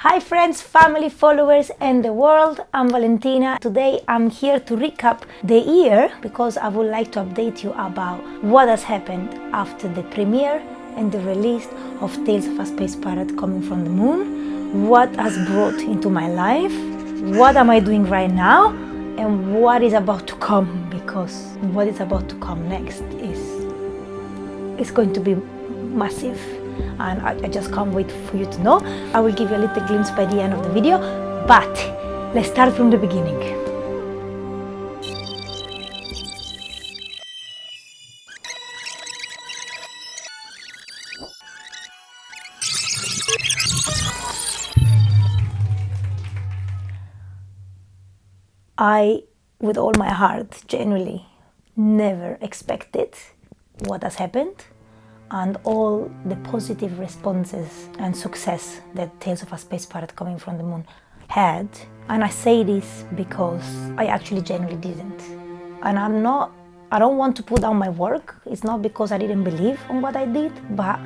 Hi friends, family, followers and the world, I'm Valentina. Today I'm here to recap the year because I would like to update you about what has happened after the premiere and the release of Tales of a Space Pirate Coming from the Moon, what has brought into my life, what am I doing right now, and what is about to come, because what is about to come next is going to be massive. And I just can't wait for you to know. I will give you a little glimpse by the end of the video, but let's start from the beginning. I, with all my heart, genuinely never expected what has happened and all the positive responses and success that Tales of a Space Pirate Coming from the Moon had. And I say this because I actually genuinely didn't. And I don't want to put down my work. It's not because I didn't believe in what I did, but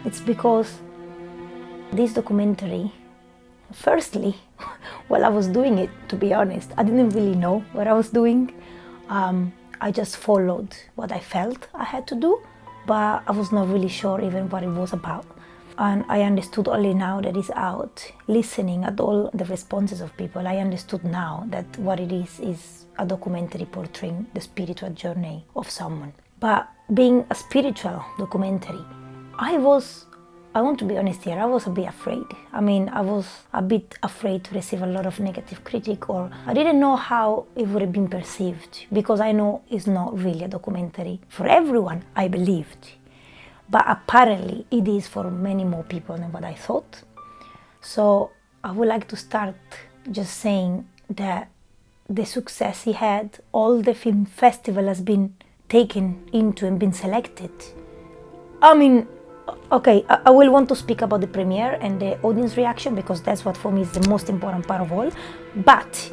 it's because this documentary, firstly, while I was doing it, to be honest, I didn't really know what I was doing. I just followed what I felt I had to do, but I was not really sure even what it was about. And I understood only now that it's out, listening at all the responses of people, I understood now that what it is a documentary portraying the spiritual journey of someone. But being a spiritual documentary, I want to be honest here, I was a bit afraid. I was a bit afraid to receive a lot of negative critique, or I didn't know how it would have been perceived, because I know it's not really a documentary for everyone, I believed. But apparently it is for many more people than what I thought. So I would like to start just saying that the success he had, all the film festival has been taken into and been selected. Okay, I will want to speak about the premiere and the audience reaction because that's what for me is the most important part of all. But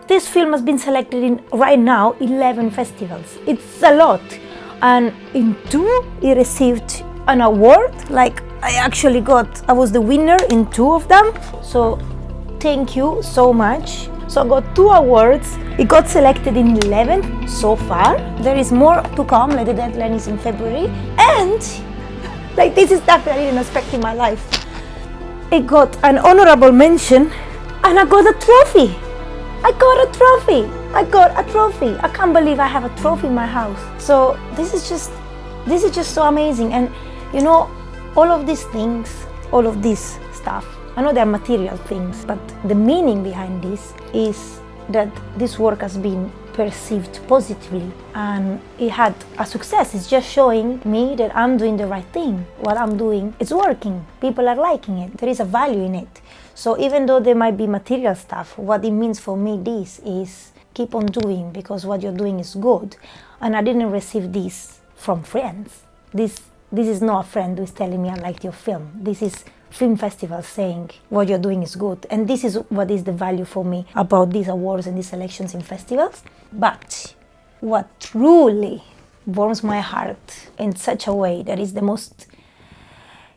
this film has been selected in, right now, 11 festivals. It's a lot. And in 2, it received an award. Like, I was the winner in 2 of them. So thank you so much. So I got 2 awards. It got selected in 11 so far. There is more to come, like the deadline is in February. And this is stuff that I didn't expect in my life. It got an honorable mention and I got a trophy. I got a trophy. I can't believe I have a trophy in my house. So this is just so amazing. And you know, all of these things, all of this stuff, I know they're material things, but the meaning behind this is that this work has been perceived positively and it had a success. It's just showing me that I'm doing the right thing. What I'm doing, it's working. People are liking it. There is a value in it. So even though there might be material stuff, what it means for me, this is keep on doing because what you're doing is good. And I didn't receive this from friends. This is not a friend who is telling me I liked your film. This is film festival saying what you're doing is good. And this is what is the value for me about these awards and these selections in festivals. But what truly warms my heart in such a way that is the most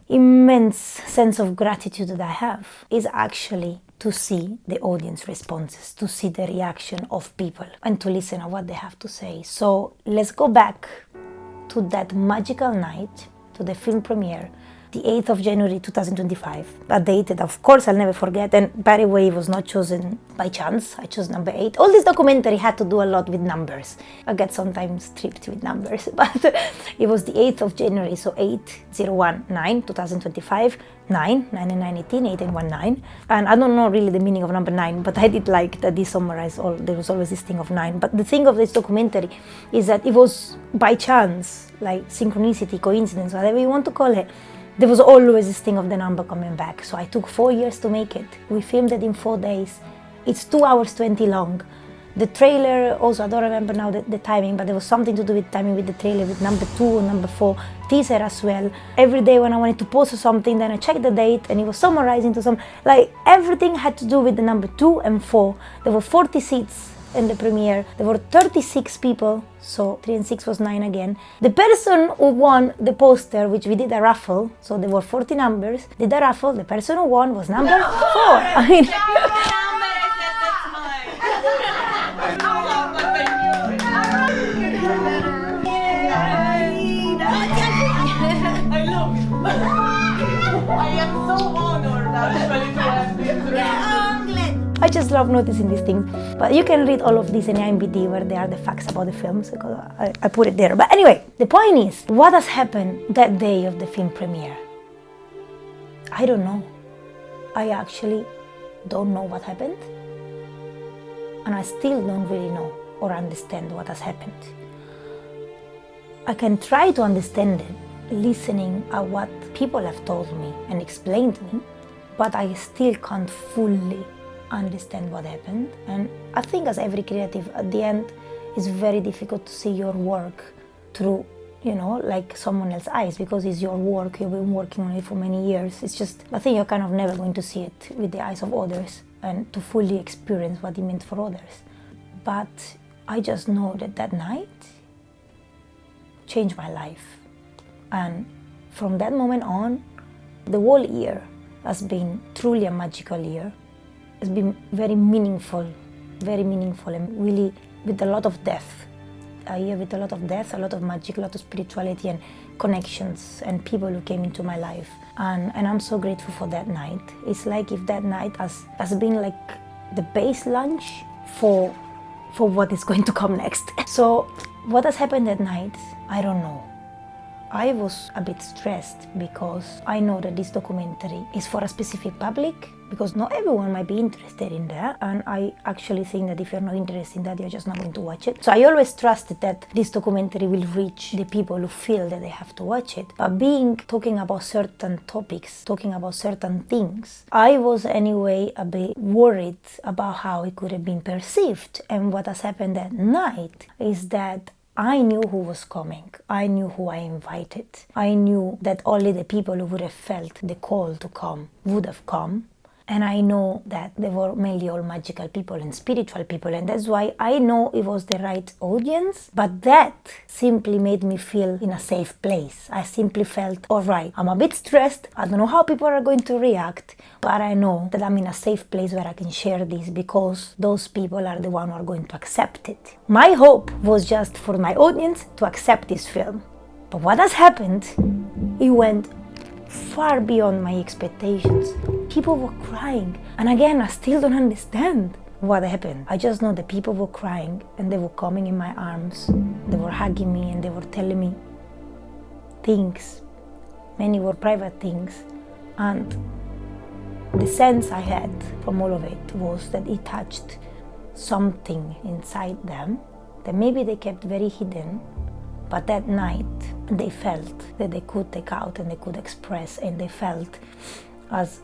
immense sense of gratitude that I have is actually to see the audience responses, to see the reaction of people and to listen to what they have to say. So let's go back to that magical night, to the film premiere, the 8th of January 2025, a date that of course I'll never forget. And by the way, it was not chosen by chance. I chose number 8. All this documentary had to do a lot with numbers. I get sometimes tripped with numbers, but it was the 8th of January, so 8/01/9 2025, 9 and 9, 18, 8 and 1, 9. And I don't know really the meaning of number 9, but I did like that this summarized all, there was always this thing of 9. But the thing of this documentary is that it was by chance, like synchronicity, coincidence, whatever you want to call it. There was always this thing of the number coming back. So I took 4 years to make it. We filmed it in 4 days. It's 2 hours 20 long. The trailer, also I don't remember now the timing, but there was something to do with timing with the trailer, with number 2 and number 4, teaser as well. Every day when I wanted to post something, then I checked the date and it was summarized into some, like everything had to do with the number 2 and 4. There were 40 seats in the premiere. There were 36 people, so 3 and 6 was 9 again. The person who won the poster, which we did a raffle, so there were 40 numbers, did a raffle, the person who won was number 4. I mean, I am so honored actually to have this. I just love noticing these things. But you can read all of this in IMDb where there are the facts about the films, because I put it there. But anyway, the point is, what has happened that day of the film premiere? I don't know. I actually don't know what happened. And I still don't really know or understand what has happened. I can try to understand it, listening at what people have told me and explained to me, but I still can't fully understand what happened. And I think as every creative, at the end, it's very difficult to see your work through, like someone else's eyes, because it's your work, you've been working on it for many years. It's just, I think you're kind of never going to see it with the eyes of others and to fully experience what it meant for others. But I just know that night changed my life. And from that moment on, the whole year has been truly a magical year. It's been very meaningful, and really with a lot of depth. A year with a lot of depth, a lot of magic, a lot of spirituality and connections and people who came into my life. And I'm so grateful for that night. It's like if that night has been like the base lunch for what is going to come next. So what has happened that night, I don't know. I was a bit stressed because I know that this documentary is for a specific public, because not everyone might be interested in that, and I actually think that if you're not interested in that, you're just not going to watch it. So I always trusted that this documentary will reach the people who feel that they have to watch it. But talking about certain topics, talking about certain things, I was anyway a bit worried about how it could have been perceived. And what has happened that night is that I knew who was coming. I knew who I invited. I knew that only the people who would have felt the call to come would have come. And I know that they were mainly all magical people and spiritual people, and that's why I know it was the right audience. But that simply made me feel in a safe place. I simply felt, all right, I'm a bit stressed. I don't know how people are going to react, but I know that I'm in a safe place where I can share this, because those people are the ones who are going to accept it. My hope was just for my audience to accept this film. But what has happened, it went far beyond my expectations. People were crying, and again, I still don't understand what happened. I just know that people were crying and they were coming in my arms. They were hugging me and they were telling me things. Many were private things, and the sense I had from all of it was that it touched something inside them that maybe they kept very hidden. But that night, they felt that they could take out and they could express, and they felt as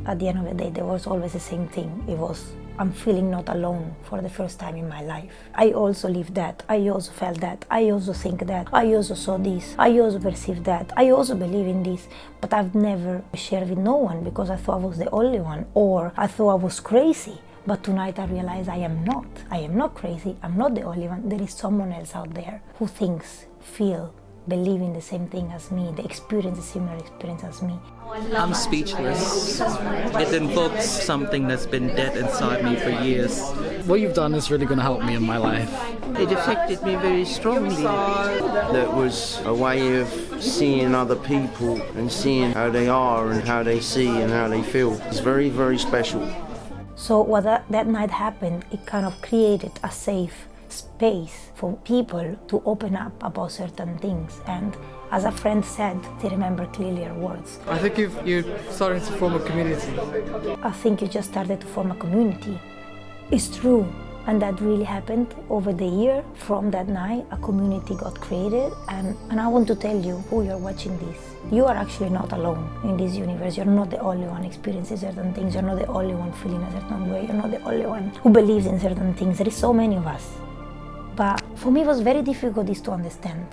at the end of the day, there was always the same thing. It was, I'm feeling not alone for the first time in my life. I also lived that. I also felt that. I also think that. I also saw this. I also perceived that. I also believe in this. But I've never shared with no one because I thought I was the only one, or I thought I was crazy. But tonight I realize I am not. I am not crazy. I'm not the only one. There is someone else out there who thinks, feel, believe in the same thing as me. They experience a similar experience as me. I'm speechless. It invokes something that's been dead inside me for years. What you've done is really going to help me in my life. It affected me very strongly. That was a way of seeing other people and seeing how they are and how they see and how they feel. It's very, very special. So what that night happened, it kind of created a safe space for people to open up about certain things. And as a friend said, they remember clearly her words. I think you're starting to form a community. I think you just started to form a community. It's true. And that really happened over the year. From that night, a community got created. And I want to tell you, who you're watching this, you are actually not alone in this universe. You're not the only one experiencing certain things. You're not the only one feeling a certain way. You're not the only one who believes in certain things. There is so many of us. But for me, it was very difficult to understand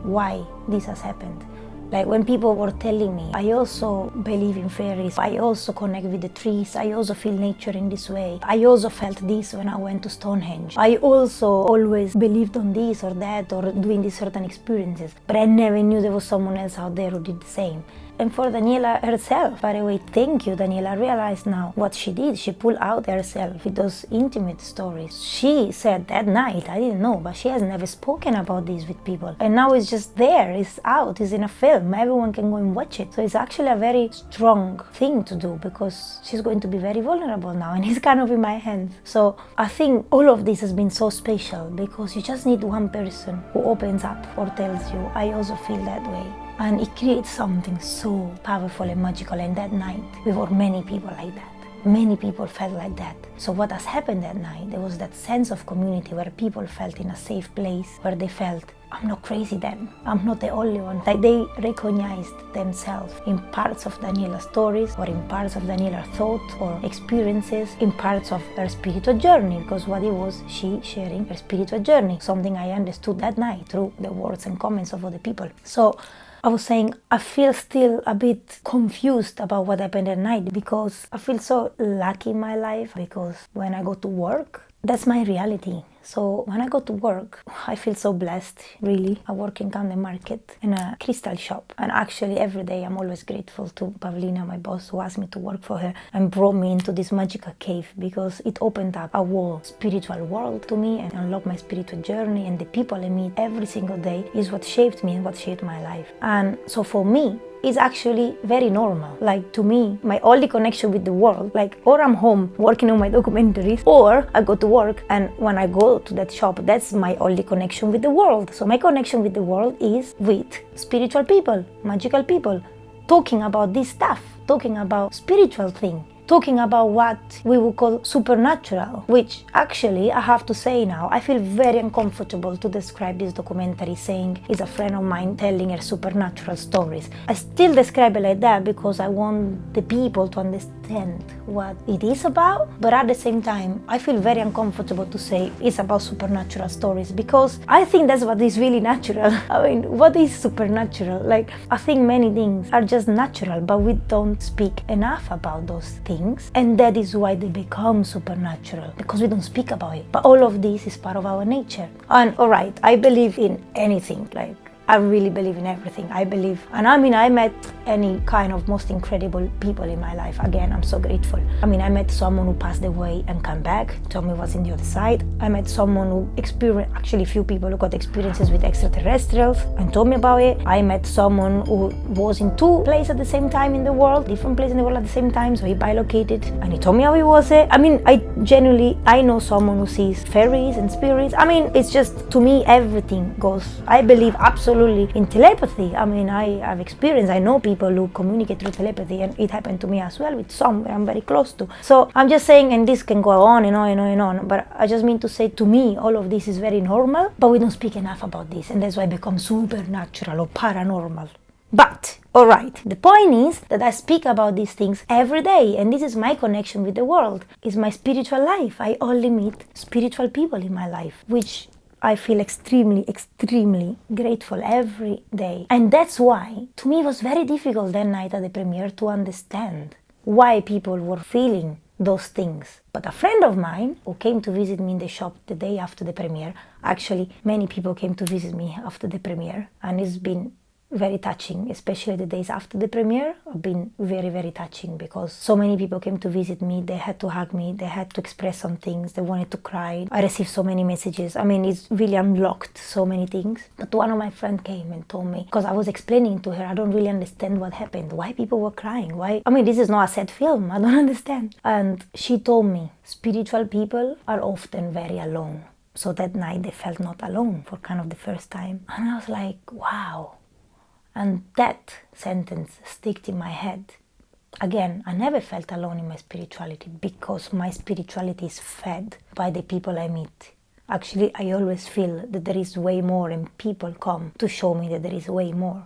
why this has happened. Like when people were telling me, I also believe in fairies, I also connect with the trees, I also feel nature in this way, I also felt this when I went to Stonehenge, I also always believed on this or that or doing these certain experiences, but I never knew there was someone else out there who did the same. And for Daniela herself, by the way, thank you, Daniela. I realize now what she did. She pulled out herself with those intimate stories. She said that night, I didn't know, but she has never spoken about this with people. And now it's just there, it's out, it's in a film, everyone can go and watch it. So it's actually a very strong thing to do because she's going to be very vulnerable now and it's kind of in my hands. So I think all of this has been so special because you just need one person who opens up or tells you, I also feel that way. And it creates something so powerful and magical. And that night, we were many people like that. Many people felt like that. So what has happened that night, there was that sense of community where people felt in a safe place, where they felt, I'm not crazy then, I'm not the only one. Like they recognized themselves in parts of Daniela's stories or in parts of Daniela's thoughts or experiences, in parts of her spiritual journey, because what it was, she sharing her spiritual journey, something I understood that night through the words and comments of other people. So I was saying, I feel still a bit confused about what happened at night because I feel so lucky in my life because when I go to work, that's my reality. So when I go to work, I feel so blessed, really. I work in Camden Market in a crystal shop. And actually every day I'm always grateful to Pavlina, my boss, who asked me to work for her and brought me into this magical cave because it opened up a whole spiritual world to me and unlocked my spiritual journey. And the people I meet every single day is what shaped me and what shaped my life. And so for me, is actually very normal. Like to me, my only connection with the world, like or I'm home working on my documentaries or I go to work and when I go to that shop, that's my only connection with the world. So my connection with the world is with spiritual people, magical people, talking about this stuff, talking about spiritual things, talking about what we would call supernatural, which actually I have to say now, I feel very uncomfortable to describe this documentary saying it's a friend of mine telling her supernatural stories. I still describe it like that because I want the people to understand what it is about, but at the same time, I feel very uncomfortable to say it's about supernatural stories because I think that's what is really natural. I mean, what is supernatural? Like, I think many things are just natural, but we don't speak enough about those things. And that is why they become supernatural, because we don't speak about it. But all of this is part of our nature. And alright, I believe in anything, like I really believe in everything. I believe, and I mean, I met any kind of most incredible people in my life. Again, I'm so grateful. I mean, I met someone who passed away and came back, told me what's in the other side. I met someone who experienced, actually a few people who got experiences with extraterrestrials and told me about it. I met someone who was in two places at the same time in the world, different places in the world at the same time, so he bilocated and he told me how he was it. I mean, I know someone who sees fairies and spirits. I mean, it's just, to me, everything goes, I believe absolutely in telepathy. I mean, I have experience, I know people who communicate through telepathy, and it happened to me as well with some I'm very close to. So I'm just saying, and this can go on and on and on and on, but I just mean to say, to me, all of this is very normal, but we don't speak enough about this, and that's why it becomes supernatural or paranormal. But, alright, the point is that I speak about these things every day, and this is my connection with the world. It's my spiritual life. I only meet spiritual people in my life, which I feel extremely, extremely grateful every day. And that's why, to me, it was very difficult that night at the premiere to understand why people were feeling those things. But a friend of mine who came to visit me in the shop the day after the premiere, actually many people came to visit me after the premiere, and it's been very touching, especially the days after the premiere have been very, very touching because so many people came to visit me, they had to hug me, they had to express some things, they wanted to cry. I received so many messages. I mean, it's really unlocked so many things. But one of my friends came and told me, because I was explaining to her, I don't really understand what happened, why people were crying, why, I mean, this is not a sad film, I don't understand. And she told me, spiritual people are often very alone. So that night they felt not alone for kind of the first time. And I was like, wow. And that sentence stuck in my head. Again, I never felt alone in my spirituality because my spirituality is fed by the people I meet. Actually, I always feel that there is way more and people come to show me that there is way more.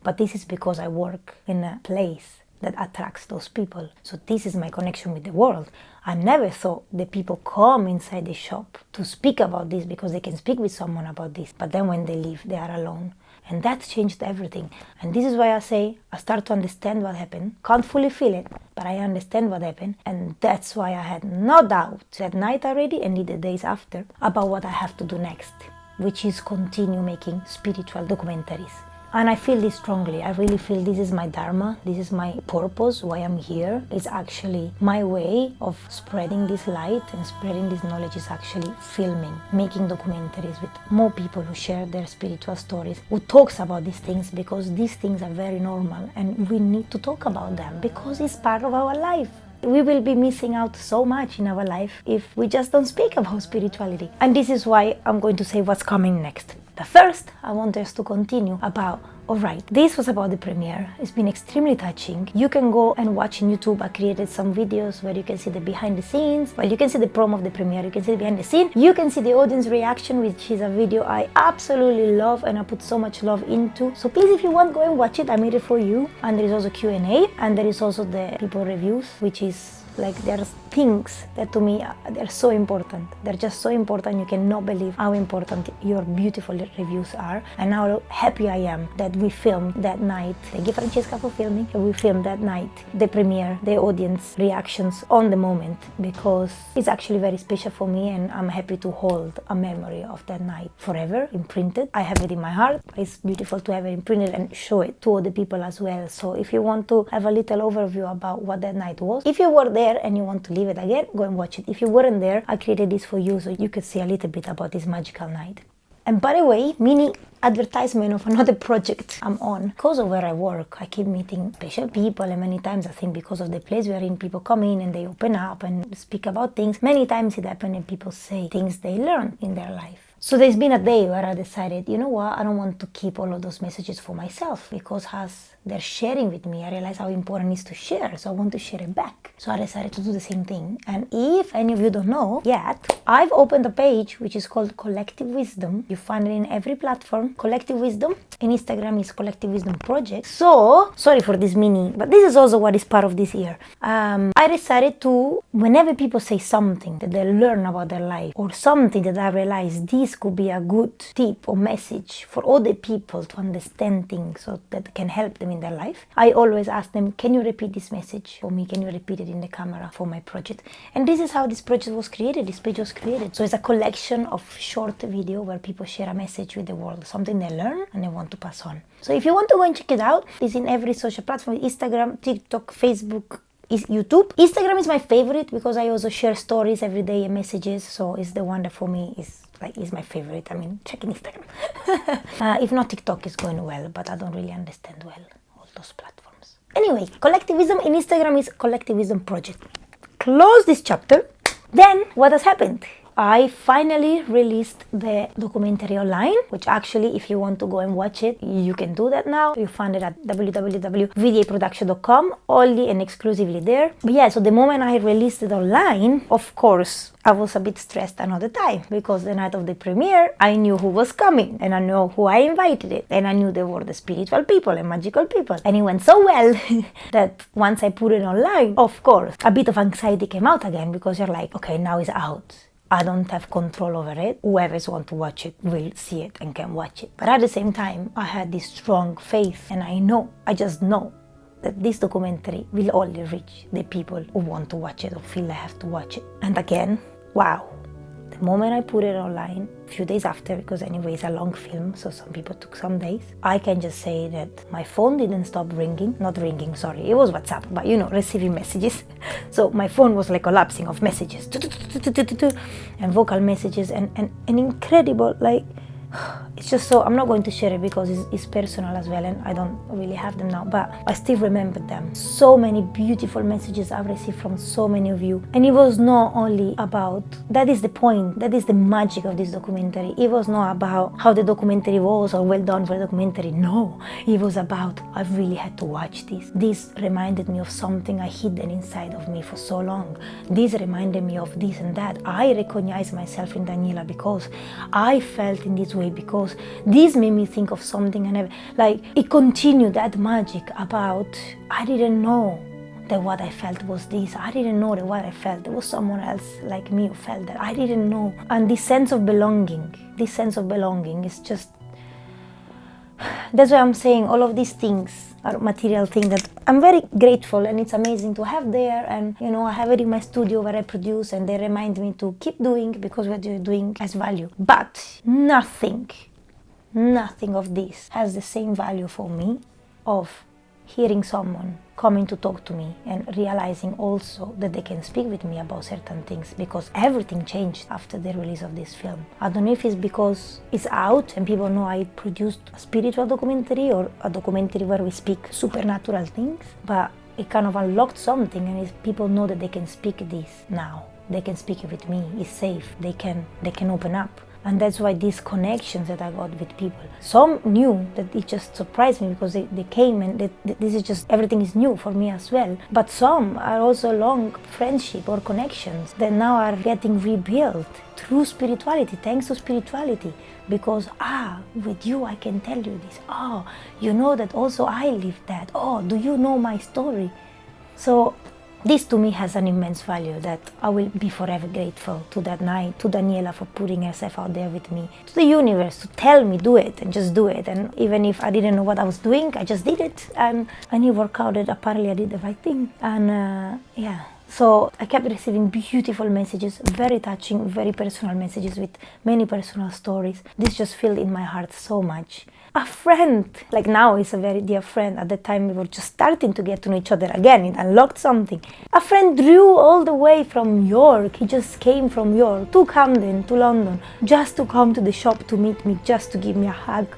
But this is because I work in a place that attracts those people. So this is my connection with the world. I never thought the people come inside the shop to speak about this because they can speak with someone about this. But then when they leave, they are alone. And that changed everything. And this is why I say I start to understand what happened. Can't fully feel it, but I understand what happened. And that's why I had no doubt that night already and the days after about what I have to do next, which is continue making spiritual documentaries. And I feel this strongly. I really feel this is my Dharma, this is my purpose, why I'm here. It's actually my way of spreading this light and spreading this knowledge is actually filming, making documentaries with more people who share their spiritual stories, who talks about these things, because these things are very normal and we need to talk about them because it's part of our life. We will be missing out so much in our life if we just don't speak about spirituality. And this is why I'm going to say what's coming next. But first, I want us to continue about, alright, this was about the premiere. It's been extremely touching. You can go and watch on YouTube. I created some videos where you can see the behind the scenes. Well, you can see the promo of the premiere, you can see the behind the scene. You can see the audience reaction, which is a video I absolutely love and I put so much love into. So please, if you want, go and watch it. I made it for you. And there is also Q&A and there is also the people reviews, which is like there's things that to me they're so important. They're just so important. You cannot believe how important your beautiful reviews are and how happy I am that we filmed that night. Thank you, Francesca, for filming. We filmed that night the premiere, the audience reactions on the moment, because it's actually very special for me and I'm happy to hold a memory of that night forever imprinted. I have it in my heart. It's beautiful to have it imprinted and show it to other people as well. So if you want to have a little overview about what that night was, if you were there and you want to leave it again, go and watch it. If you weren't there, I created this for you so you could see a little bit about this magical night. And by the way, mini advertisement of another project I'm on. Because of where I work, I keep meeting special people, and many times I think because of the place we're in, people come in and they open up and speak about things. Many times it happens and people say things they learned in their life. So there's been a day where I decided, you know what, I don't want to keep all of those messages for myself, because as they're sharing with me, I realize how important it is to share, so I want to share it back. So I decided to do the same thing. And if any of you don't know yet, I've opened a page which is called Collective Wisdom. You find it in every platform. Collective Wisdom. In Instagram is Collective Wisdom Project. So, sorry for this mini, but this is also what is part of this year. I decided to, whenever people say something that they learn about their life, or something that I realize this could be a good tip or message for other people to understand things so that can help them in their life, I always ask them, can you repeat this message for me? Can you repeat it in the camera for my project? And this is how this project was created, this page was created. So it's a collection of short video where people share a message with the world, something they learn and they want to pass on. So if you want to go and check it out, it's in every social platform, Instagram, TikTok, Facebook, is YouTube. Instagram is my favorite because I also share stories every day and messages, so it's the one that for me is my favorite. I mean, check Instagram. If not, TikTok is going well, but I don't really understand well all those platforms. Anyway, Collective Wisdom in Instagram is Collective Wisdom Project. Close this chapter. Then what has happened? I finally released the documentary online, which actually, if you want to go and watch it, you can do that now. You find it at www.vdaproduction.com, only and exclusively there. But yeah, so the moment I released it online, of course, I was a bit stressed another time, because the night of the premiere, I knew who was coming and I knew who I invited it. And I knew they were the spiritual people and magical people. And it went so well that once I put it online, of course, a bit of anxiety came out again, because you're like, okay, now it's out. I don't have control over it. Whoever's want to watch it will see it and can watch it. But at the same time, I had this strong faith, and I just know that this documentary will only reach the people who want to watch it or feel they have to watch it. And again, wow. The moment I put it online, a few days after, because anyway it's a long film, so some people took some days, I can just say that my phone didn't stop ringing. Not ringing, sorry, it was WhatsApp, but you know, receiving messages. So my phone was like collapsing of messages, and vocal messages, and incredible, like, it's just so, I'm not going to share it because it's personal as well, and I don't really have them now, but I still remember them. So many beautiful messages I've received from so many of you. And it was not only about, that is the point, that is the magic of this documentary. It was not about how the documentary was or well done for the documentary. No, it was about, I really had to watch this. This reminded me of something I hidden inside of me for so long. This reminded me of this and that. I recognized myself in Daniela because I felt in this way, because this made me think of something, and it continued that magic about, I didn't know that what I felt was this. I didn't know that what I felt, there was someone else like me who felt that. I didn't know. And this sense of belonging is just, that's why I'm saying all of these things are material things that I'm very grateful, and it's amazing to have there. And you know, I have it in my studio where I produce, and they remind me to keep doing, because what you're doing has value. But nothing of this has the same value for me of hearing someone coming to talk to me and realizing also that they can speak with me about certain things, because everything changed after the release of this film. I don't know if it's because it's out and people know I produced a spiritual documentary or a documentary where we speak supernatural things, but it kind of unlocked something, and people know that they can speak this now. They can speak it with me, it's safe, they can open up. And that's why these connections that I got with people, some knew that it just surprised me because they came, and this is just, everything is new for me as well. But some are also long friendship or connections that now are getting rebuilt through spirituality, thanks to spirituality. Because, with you I can tell you this. Oh, you know that also I lived that. Oh, do you know my story? So this to me has an immense value that I will be forever grateful to that night, to Daniela for putting herself out there with me, to the universe to tell me do it and just do it. And even if I didn't know what I was doing, I just did it, and it worked out that apparently I did the right thing. And so I kept receiving beautiful messages, very touching, very personal messages with many personal stories. This just filled in my heart so much. A friend, like now is a very dear friend. At the time we were just starting to get to know each other again. It unlocked something. A friend drew all the way from York. He just came from York to Camden, to London, just to come to the shop to meet me, just to give me a hug.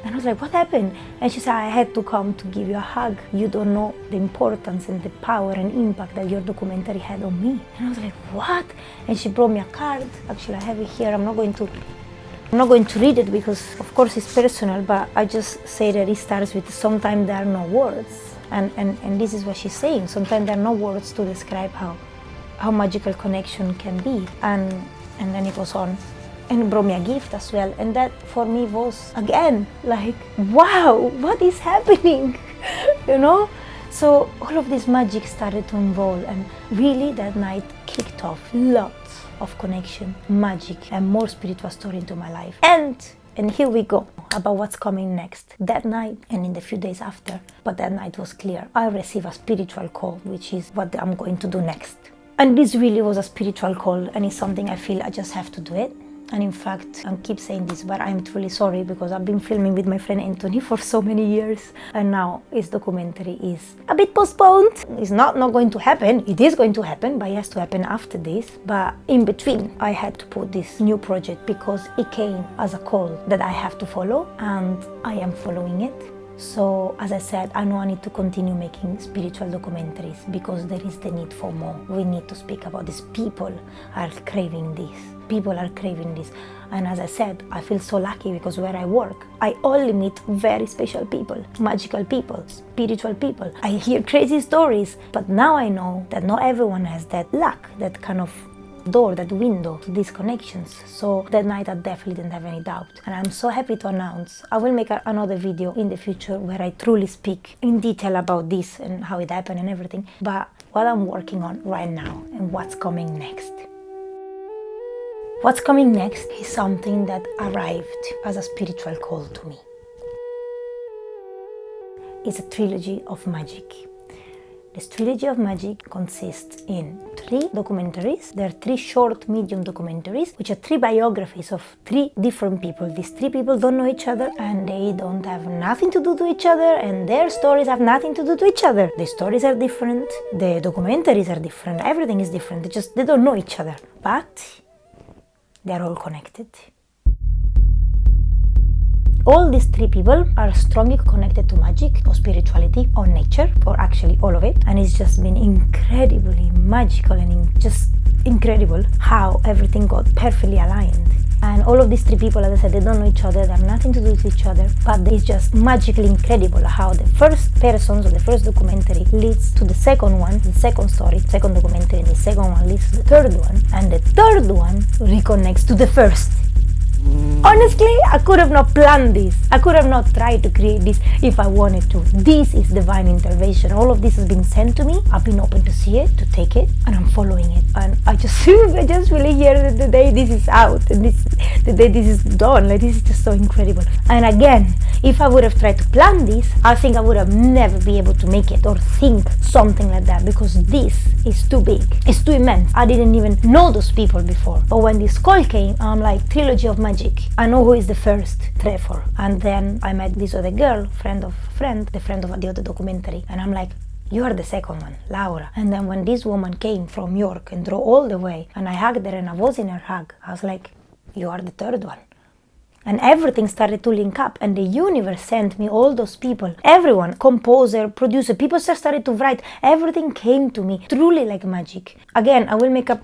And I was like, what happened? And she said, I had to come to give you a hug. You don't know the importance and the power and impact that your documentary had on me. And I was like, what? And she brought me a card. Actually, I have it here. I'm not going to read it because, of course, it's personal, but I just say that it starts with sometimes there are no words. And this is what she's saying. Sometimes there are no words to describe how magical connection can be. And then it goes on. And brought me a gift as well. And that for me was, again, like, wow, what is happening? You know? So all of this magic started to unroll, and really that night kicked off lots of connection, magic, and more spiritual story into my life. And here we go about what's coming next. That night and in the few days after, but that night was clear. I received a spiritual call, which is what I'm going to do next. And this really was a spiritual call, and it's something I feel I just have to do it. And in fact, I keep saying this, but I'm truly sorry because I've been filming with my friend Anthony for so many years, and now his documentary is a bit postponed. It's not going to happen. It is going to happen, but it has to happen after this. But in between, I had to put this new project because it came as a call that I have to follow, and I am following it. So, as I said, I know I need to continue making spiritual documentaries because there is the need for more. We need to speak about this. People are craving this. People are craving this. And as I said, I feel so lucky because where I work, I only meet very special people, magical people, spiritual people. I hear crazy stories, but now I know that not everyone has that luck, that kind of door, that window to these connections. So that night I definitely didn't have any doubt, and I'm so happy to announce I will make another video in the future where I truly speak in detail about this and how it happened and everything. But what I'm working on right now and what's coming next. What's coming next is something that arrived as a spiritual call to me. It's a trilogy of magic. This Trilogy of Magick consists in 3 documentaries. There are 3 short, medium documentaries, which are 3 biographies of 3 different people. These 3 people don't know each other, and they don't have nothing to do to each other, and their stories have nothing to do to each other. The stories are different, the documentaries are different, everything is different. They don't know each other, but they're all connected. All these 3 people are strongly connected to magic or spirituality or nature, or actually all of it. And it's just been incredibly magical and just incredible how everything got perfectly aligned. And all of these 3 people, as I said, they don't know each other, they have nothing to do with each other, but it's just magically incredible how the first persons of the first documentary leads to the second one, the second story, second documentary, and the second one leads to the third one, and the third one reconnects to the first. Honestly, I could have not planned this. I could have not tried to create this if I wanted to. This is divine intervention. All of this has been sent to me. I've been open to see it, to take it, and I'm following it. And I just really hear that the day this is out, and the day this is done. Like, this is just so incredible. And again, if I would have tried to plan this, I think I would have never be able to make it or think something like that, because this is too big. It's too immense. I didn't even know those people before. But when this call came, I'm like, Trilogy of Magick. I know who is the first, Trevor. And then I met this other girl, friend of the other documentary. And I'm like, you are the second one, Laura. And then when this woman came from York and drove all the way, and I hugged her and I was in her hug, I was like, you are the third one. And everything started to link up, and the universe sent me all those people. Everyone, composer, producer, people just started to write. Everything came to me, truly like magic. Again, I will make an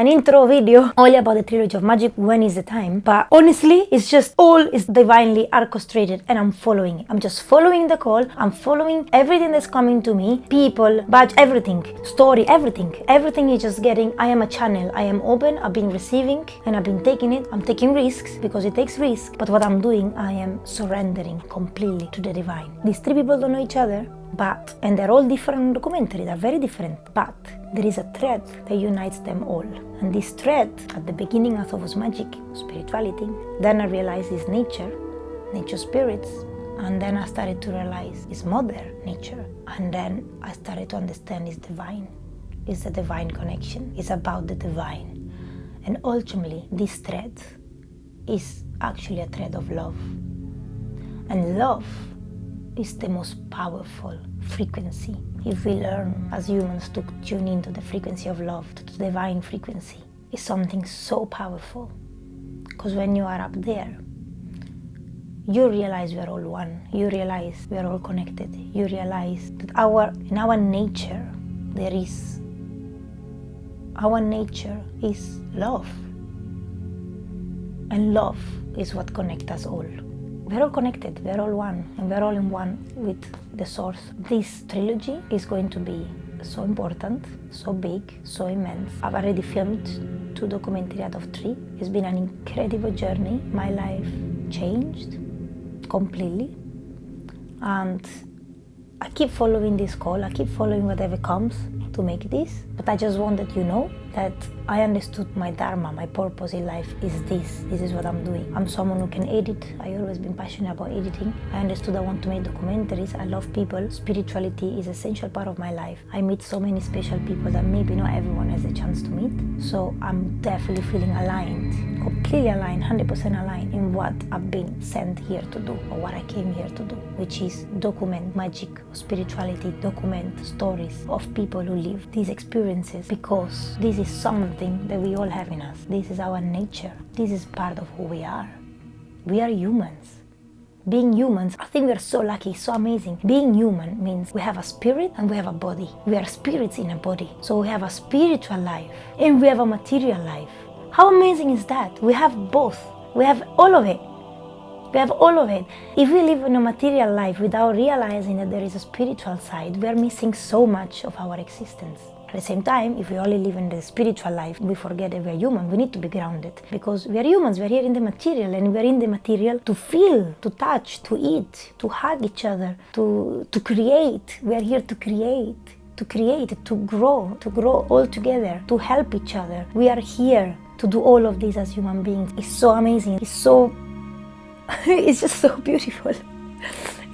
intro video only about the Trilogy of Magick when is the time. But honestly, it's just all is divinely orchestrated, and I'm following it. I'm just following the call. I'm following everything that's coming to me. People, badge, everything, story, everything. Everything is just getting, I am a channel. I am open, I've been receiving, and I've been taking it. I'm taking risks, because it takes risk, but what I'm doing, I am surrendering completely to the divine. These three people don't know each other, and they're all different documentary, they're very different, but there is a thread that unites them all. And this thread, at the beginning I thought was magic, spirituality, then I realized is nature spirits, and then I started to realize it's mother nature, and then I started to understand it's divine. It's a divine connection, it's about the divine. And ultimately, this thread is actually a thread of love. And love is the most powerful frequency. If we learn as humans to tune into the frequency of love, to the divine frequency, it's something so powerful. Because when you are up there, you realize we are all one. You realize we are all connected. You realize that in our nature, our nature is love. And love is what connects us all. We're all connected, we're all one, and we're all in one with the source. This trilogy is going to be so important, so big, so immense. I've already filmed 2 documentaries out of 3. It's been an incredible journey. My life changed completely. And I keep following this call, I keep following whatever comes to make this. But I just wanted you to know that I understood my Dharma, my purpose in life is this. This is what I'm doing. I'm someone who can edit. I always been passionate about editing. I understood I want to make documentaries. I love people. Spirituality is an essential part of my life. I meet so many special people that maybe not everyone has a chance to meet. So I'm definitely feeling aligned, completely aligned, 100% aligned in what I've been sent here to do, or what I came here to do, which is document magic, spirituality, document stories of people who live these experiences, because this is something that we all have in us. This is our nature. This is part of who we are. We are humans. Being humans, I think we are so lucky, so amazing. Being human means we have a spirit and we have a body. We are spirits in a body. So we have a spiritual life and we have a material life. How amazing is that? We have both. We have all of it. We have all of it. If we live in a material life without realizing that there is a spiritual side, we are missing so much of our existence. At the same time, if we only live in the spiritual life, we forget that we are human. We need to be grounded, because we are humans. We are here in the material, and we are in the material to feel, to touch, to eat, to hug each other, to create. We are here to create, to grow all together, to help each other. We are here to do all of this as human beings. It's so amazing. It's so it's just so beautiful.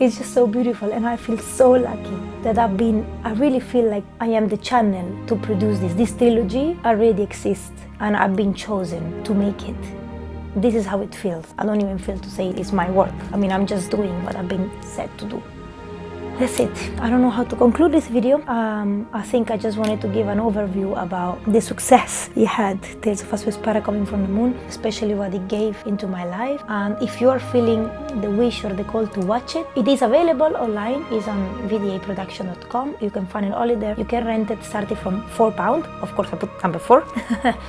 It's just so beautiful, and I feel so lucky that I really feel like I am the channel to produce this. This trilogy already exists, and I've been chosen to make it. This is how it feels. I don't even feel to say it's my work. I mean, I'm just doing what I've been set to do. That's it. I don't know how to conclude this video. I think I just wanted to give an overview about the success he had, Tales of a Swiss Para coming from the moon, especially what it gave into my life. And if you are feeling the wish or the call to watch it, it is available online. It's on vdaproduction.com. You can find it all there. You can rent it starting from £4. Of course, I put number 4.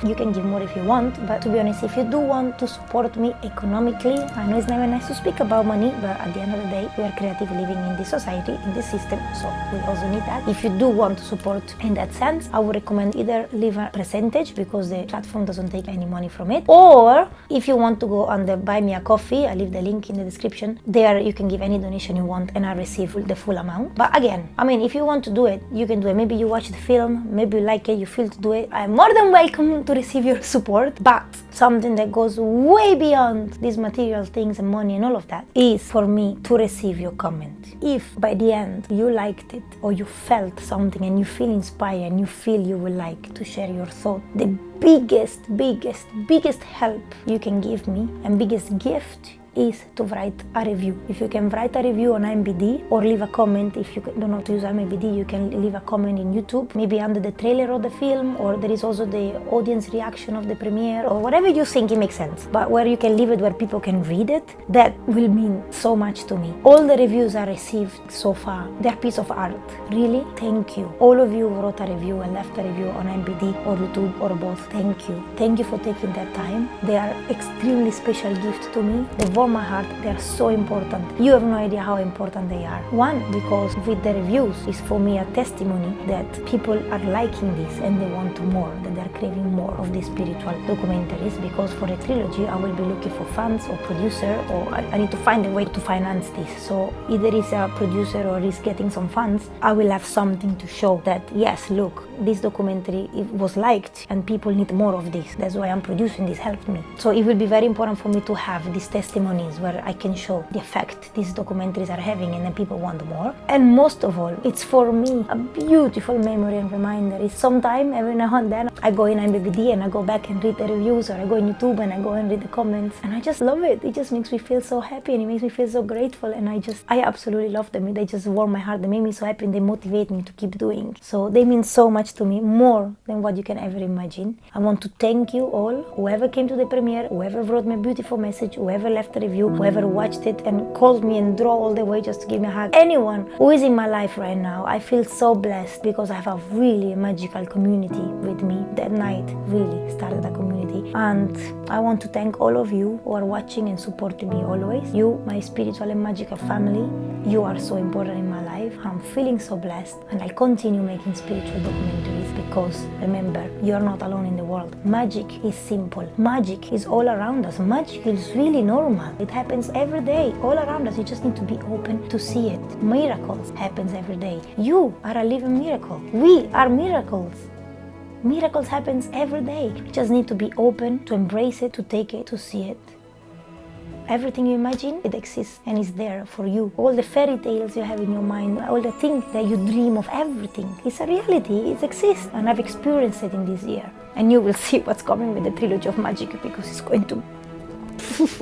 You can give more if you want, but to be honest, if you do want to support me economically, I know it's never nice to speak about money, but at the end of the day, we are creative living in this society, in this system, so we also need that. If you do want to support in that sense, I would recommend either leave a percentage, because the platform doesn't take any money from it, or if you want to go on the Buy Me a Coffee, I leave the link in the description. There you can give any donation you want and I receive the full amount. But again, I mean, if you want to do it, you can do it. Maybe you watch the film, maybe you like it, you feel to do it. I'm more than welcome to receive your support, but something that goes way beyond these material things and money and all of that, is for me to receive your comment. If by the end you liked it or you felt something and you feel inspired and you feel you would like to share your thought, the biggest help you can give me and biggest gift is to write a review. If you can write a review on IMDb or leave a comment, if you don't know how to use IMDb, you can leave a comment in YouTube, maybe under the trailer of the film, or there is also the audience reaction of the premiere, or whatever you think it makes sense. But where you can leave it where people can read it, that will mean so much to me. All the reviews I received so far, they're piece of art. Really, thank you. All of you who wrote a review and left a review on IMDb or YouTube or both, thank you. Thank you for taking that time. They are extremely special gift to me. They warm my heart. They are so important. You have no idea how important they are. One, because with the reviews is for me a testimony that people are liking this and they want more, that they're craving more of these spiritual documentaries, because for a trilogy I will be looking for funds or producer, or I need to find a way to finance this. So either is a producer or is getting some funds, I will have something to show that yes, look, this documentary, it was liked and people need more of this. That's why I'm producing this, helped me. So it will be very important for me to have these testimonies where I can show the effect these documentaries are having and then people want more. And most of all, it's for me a beautiful memory and reminder. It's sometime every now and then I go in IMDb and I go back and read the reviews, or I go on YouTube and I go and read the comments, and I just love it. It just makes me feel so happy and it makes me feel so grateful, and I absolutely love them. They just warm my heart. They make me so happy and they motivate me to keep doing. So they mean so much to me, more than what you can ever imagine. I want to thank you all, whoever came to the premiere, whoever wrote me a beautiful message, whoever left a review, whoever watched it and called me and drove all the way just to give me a hug. Anyone who is in my life right now, I feel so blessed because I have a really magical community with me. That night really started a community, and I want to thank all of you who are watching and supporting me always. You, my spiritual and magical family, you are so important in my life. I'm feeling so blessed, and I'll continue making spiritual documentaries because remember, you're not alone in the world. Magic is simple. Magic is all around us. Magic is really normal. It happens every day, all around us. You just need to be open to see it. Miracles happens every day. You are a living miracle. We are miracles. Miracles happens every day. You just need to be open to embrace it, to take it, to see it. Everything you imagine, it exists and is there for you. All the fairy tales you have in your mind, all the things that you dream of, everything is a reality. It exists, and I've experienced it in this year. And you will see what's coming with the Trilogy of Magick, because it's going to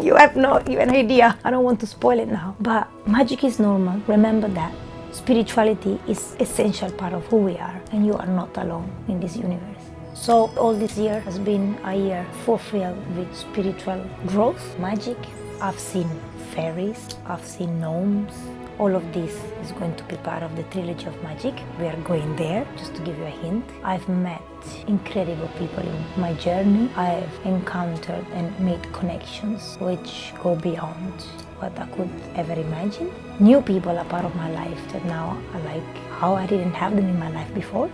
you have no even idea. I don't want to spoil it now. But magic is normal. Remember that. Spirituality is essential part of who we are, and you are not alone in this universe. So all this year has been a year fulfilled with spiritual growth, magic. I've seen fairies, I've seen gnomes. All of this is going to be part of the Trilogy of Magick. We are going there, just to give you a hint. I've met incredible people in my journey. I've encountered and made connections which go beyond what I could ever imagine. New people are part of my life that now I like how I didn't have them in my life before.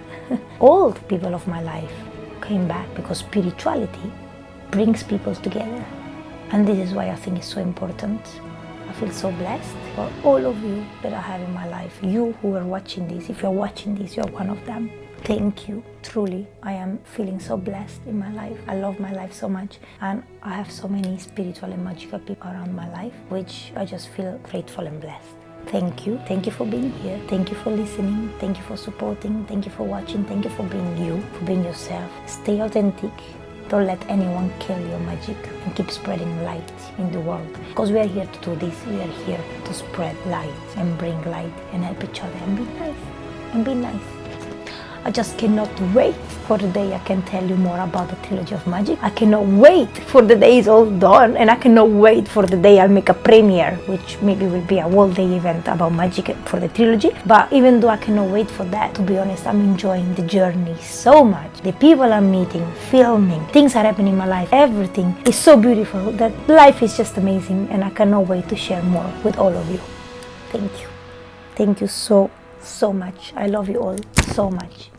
Old people of my life came back because spirituality brings people together. And this is why I think it's so important. I feel so blessed for all of you that I have in my life. You who are watching this, if you're watching this, you're one of them. Thank you, truly. I am feeling so blessed in my life. I love my life so much, and I have so many spiritual and magical people around my life, which I just feel grateful and blessed. Thank you. Thank you for being here. Thank you for listening. Thank you for supporting. Thank you for watching. Thank you for being you, for being yourself. Stay authentic. Don't let anyone kill your magic, and keep spreading light in the world. Because we are here to do this. We are here to spread light and bring light and help each other and be nice. And be nice. I just cannot wait for the day I can tell you more about the Trilogy of Magick. I cannot wait for the day it's all done, and I cannot wait for the day I'll make a premiere, which maybe will be a all-day event about magic for the trilogy. But even though I cannot wait for that, to be honest, I'm enjoying the journey so much. The people I'm meeting, filming, things are happening in my life, everything is so beautiful that life is just amazing, and I cannot wait to share more with all of you. Thank you. Thank you so much. I love you all so much.